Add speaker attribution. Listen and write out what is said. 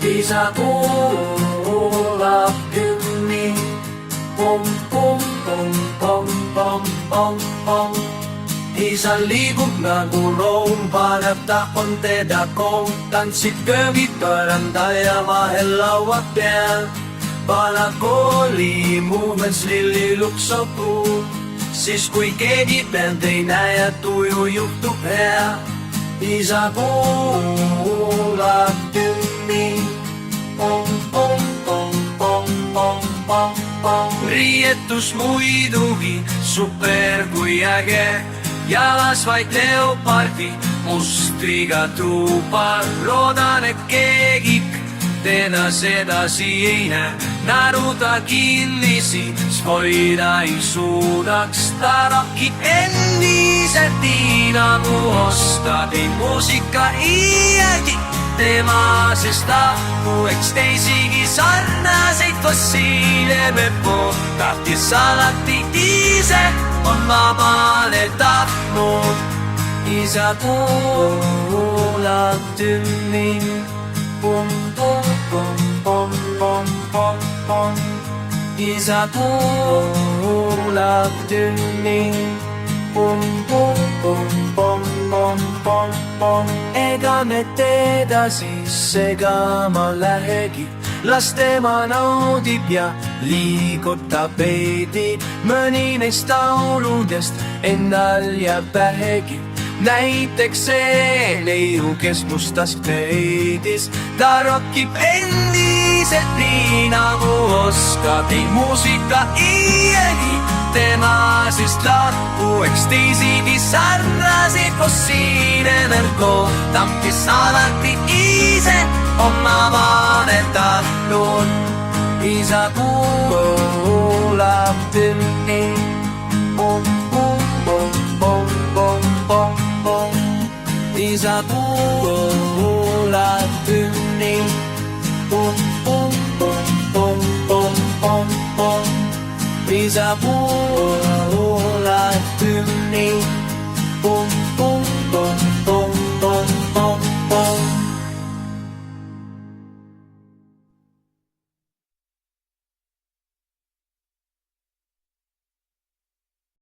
Speaker 1: Isä kuulab hymni. Pom, pom, pom, pom, pom, pom, pom. Isä liigub nagu room, paneb tahvon teda koom. Tantsid köögid põranda ja vahel laua peal. Vana kooli movements lillilukso puud. Siis kui keegi bänd ei näe ja tuju juhtub hea. Isä kuulab hümni. Pom, pom, pom, pom, pom, pom, pom. Riietus muidugi super kui äge. Jalas vaid leopardi mustriga tuupar. Loodan, et keegi teda sedasi ei näe. Naruda kinnisi, spoida ei suudaks. Ta rakib endiselt nii nagu oskab. Ei muusika iiagi tema, sest tahtnuks teisigi sarnaseid fossiile me tahtis alati ise on vabale tahtnud. Isä kuulab hümni. Pom, pom, pom, pom, pom, pom, pom. Isä kuulab hümni. Pom, pom, pom, pom, pom, pom, pom. Ega me teda siis segama lähegi. Las tema naudib ja liigutab veidi. Mõni neist lauludest endal jääb pähegi. Näiteks see neiu, kes mustas kleidis. Ta rokib endiselt nii nagu oskab. Ei muusika iiagi tema, sest lahkueks teisigi sarnaseid fossiile nõrko. Tampis alati ise oma vanet tahtnud. Isä kuulab hümni. Pom, pom, pom, pom, pom, pom, pom. Isä kuulab hymni. Pom, pom, pom, pom, pom, pom, pom. Isä kuulab hymni.